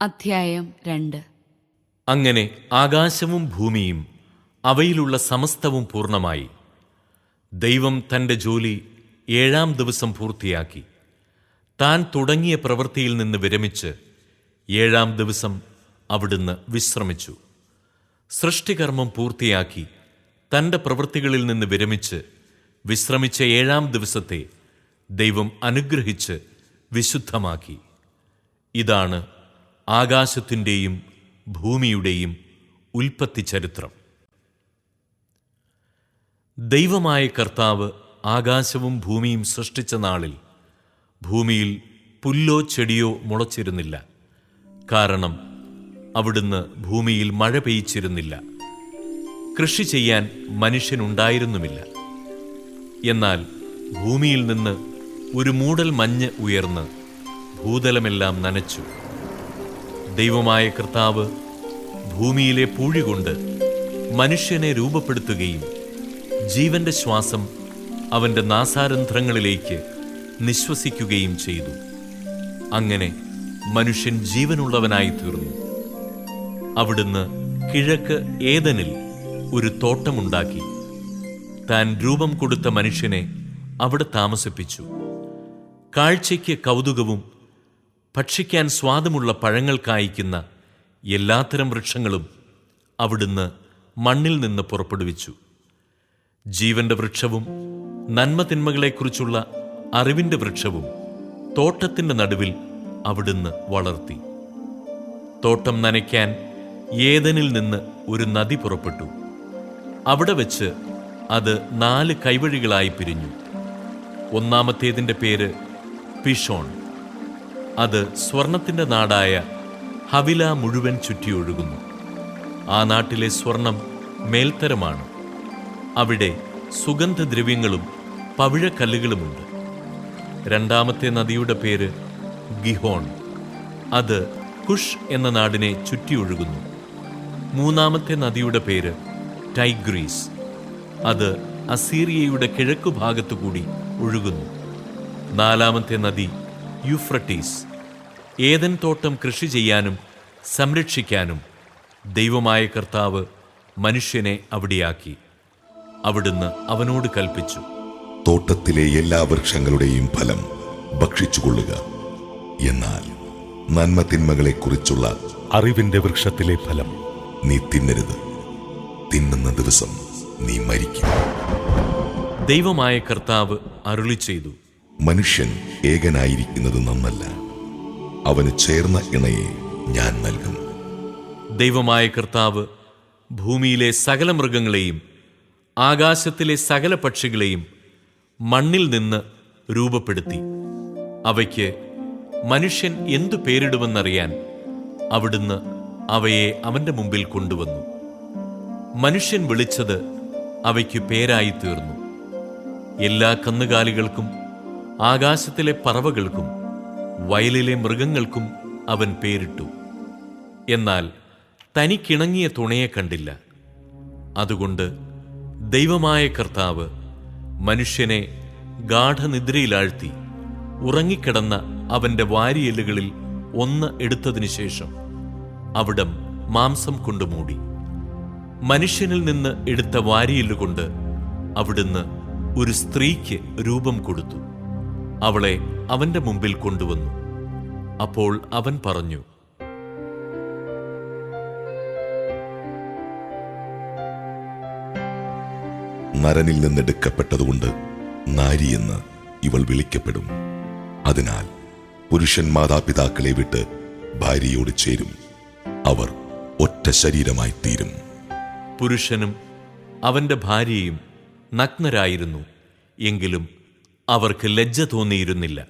അധ്യായം 2. അങ്ങനെ ആകാശവും ഭൂമിയും അവയിലുള്ള സമസ്തവും പൂർണ്ണമായി. ദൈവം തൻ്റെ ജോലി 7-ാം ദിവസം പൂർത്തിയാക്കി. താൻ തുടങ്ങിയ പ്രവൃത്തിയിൽ നിന്ന് വിരമിച്ച് 7-ാം ദിവസം അവിടുന്ന് വിശ്രമിച്ചു. സൃഷ്ടികർമ്മം പൂർത്തിയാക്കി തൻ്റെ പ്രവൃത്തികളിൽ നിന്ന് വിരമിച്ച് വിശ്രമിച്ച 7-ാം ദിവസത്തെ ദൈവം അനുഗ്രഹിച്ച് വിശുദ്ധമാക്കി. ഇതാണ് ആകാശത്തിൻ്റെയും ഭൂമിയുടെയും ഉൽപ്പത്തി ചരിത്രം. ദൈവമായ കർത്താവ് ആകാശവും ഭൂമിയും സൃഷ്ടിച്ച നാളിൽ ഭൂമിയിൽ പുല്ലോ ചെടിയോ മുളച്ചിരുന്നില്ല. കാരണം അവിടുന്ന് ഭൂമിയിൽ മഴ പെയ്ച്ചിരുന്നില്ല. കൃഷി ചെയ്യാൻ മനുഷ്യനുണ്ടായിരുന്നുമില്ല. എന്നാൽ ഭൂമിയിൽ നിന്ന് ഒരു മൂടൽ മഞ്ഞ് ഉയർന്ന് ഭൂതലമെല്ലാം നനച്ചു. ദൈവമായ കർത്താവ് ഭൂമിയിലെ പൂഴി കൊണ്ട് മനുഷ്യനെ രൂപപ്പെടുത്തുകയും ജീവന്റെ ശ്വാസം അവൻ്റെ നാസാരന്ധ്രങ്ങളിലേക്ക് നിശ്വസിക്കുകയും ചെയ്തു. അങ്ങനെ മനുഷ്യൻ ജീവനുള്ളവനായി തീർന്നു. അവിടുന്ന് കിഴക്ക് ഏദനിൽ ഒരു തോട്ടമുണ്ടാക്കി താൻ രൂപം കൊടുത്ത മനുഷ്യനെ അവിടെ താമസിപ്പിച്ചു. കാഴ്ചയ്ക്ക് കൗതുകവും ഭക്ഷിക്കാൻ സ്വാദുമുള്ള പഴങ്ങൾ കായ്ക്കുന്ന എല്ലാത്തരം വൃക്ഷങ്ങളും അവിടുന്ന് മണ്ണിൽ നിന്ന് പുറപ്പെടുവിച്ചു. ജീവന്റെ വൃക്ഷവും നന്മതിന്മകളെക്കുറിച്ചുള്ള അറിവിന്റെ വൃക്ഷവും തോട്ടത്തിന്റെ നടുവിൽ അവിടുന്ന് വളർത്തി. തോട്ടം നനയ്ക്കാൻ ഏദനിൽ നിന്ന് ഒരു നദി പുറപ്പെട്ടു. അവിടെ വെച്ച് അത് 4 കൈവഴികളായി പിരിഞ്ഞു. ഒന്നാമത്തേതിൻ്റെ പേര് പിഷോൺ. അത് സ്വർണത്തിൻ്റെ നാടായ ഹവില മുഴുവൻ ചുറ്റിയൊഴുകുന്നു. ആ നാട്ടിലെ സ്വർണം മേൽത്തരമാണ്. അവിടെ സുഗന്ധദ്രവ്യങ്ങളും പവിഴക്കല്ലുകളുമുണ്ട്. രണ്ടാമത്തെ നദിയുടെ പേര് ഗിഹോൺ. അത് കുഷ് എന്ന നാടിനെ ചുറ്റിയൊഴുകുന്നു. മൂന്നാമത്തെ നദിയുടെ പേര് ടൈഗ്രീസ്. അത് അസീറിയയുടെ കിഴക്കുഭാഗത്തു കൂടി ഒഴുകുന്നു. നാലാമത്തെ നദി യൂഫ്രട്ടീസ്. ഏദൻ തോട്ടം കൃഷി ചെയ്യാനും സംരക്ഷിക്കാനും ദൈവമായ കർത്താവ് മനുഷ്യനെ അവിടെയാക്കി. അവിടുന്ന് അവനോട് കൽപ്പിച്ചു, തോട്ടത്തിലെ എല്ലാ വൃക്ഷങ്ങളുടെയും ഫലം ഭക്ഷിച്ചുകൊള്ളുക. എന്നാൽ നന്മതിന്മകളെക്കുറിച്ചുള്ള അറിവിന്റെ വൃക്ഷത്തിലെ ഫലം നീ തിന്നരുത്. തിന്നുന്ന ദിവസം നീ മരിക്കും. ദൈവമായ കർത്താവ് അരുളി ചെയ്തു, മനുഷ്യൻ ഏകനായിരിക്കുന്നത് നന്നല്ല. അവന് ചേർന്ന ഇണയെ ഞാൻ നൽകും. ദൈവമായ കർത്താവ് ഭൂമിയിലെ സകല മൃഗങ്ങളെയും ആകാശത്തിലെ സകല പക്ഷികളെയും മണ്ണിൽ നിന്ന് രൂപപ്പെടുത്തി. അവയ്ക്ക് മനുഷ്യൻ എന്തു പേരിടുമെന്നറിയാൻ അവിടുന്ന് അവയെ അവന്റെ മുമ്പിൽ കൊണ്ടുവന്നു. മനുഷ്യൻ വിളിച്ചത് അവയ്ക്ക് പേരായി തീർന്നു. എല്ലാ കന്നുകാലികൾക്കും ആകാശത്തിലെ പറവകൾക്കും വയലിലെ മൃഗങ്ങൾക്കും അവൻ പേരിട്ടു. എന്നാൽ തനിക്കിണങ്ങിയ തുണയെ കണ്ടില്ല. അതുകൊണ്ട് ദൈവമായ കർത്താവ് മനുഷ്യനെ ഗാഠനിദ്രയിലാഴ്ത്തി ഉറങ്ങിക്കിടന്ന അവന്റെ വാരിയെല്ലുകളിൽ ഒന്ന് എടുത്തതിനു ശേഷം അവിടം മാംസം കൊണ്ട് മൂടി. മനുഷ്യനിൽ നിന്ന് എടുത്ത വാരിയെല്ലുകൊണ്ട് അവിടുന്ന് ഒരു സ്ത്രീക്ക് രൂപം കൊടുത്തു. അവളെ അവന്റെ മുമ്പിൽ കൊണ്ടുവന്നു. അപ്പോൾ അവൻ പറഞ്ഞു, നരനിൽ നിന്നെടുക്കപ്പെട്ടതുകൊണ്ട് നാരിയെന്ന് ഇവൾ വിളിക്കപ്പെടും. അതിനാൽ പുരുഷൻ മാതാപിതാക്കളെ വിട്ട് ഭാര്യയോട് ചേരും. അവർ ഒറ്റ ശരീരമായി തീരും. പുരുഷനും അവന്റെ ഭാര്യയും നഗ്നരായിരുന്നു. എങ്കിലും അവർക്ക് ലജ്ജ തോന്നിയിരുന്നില്ല.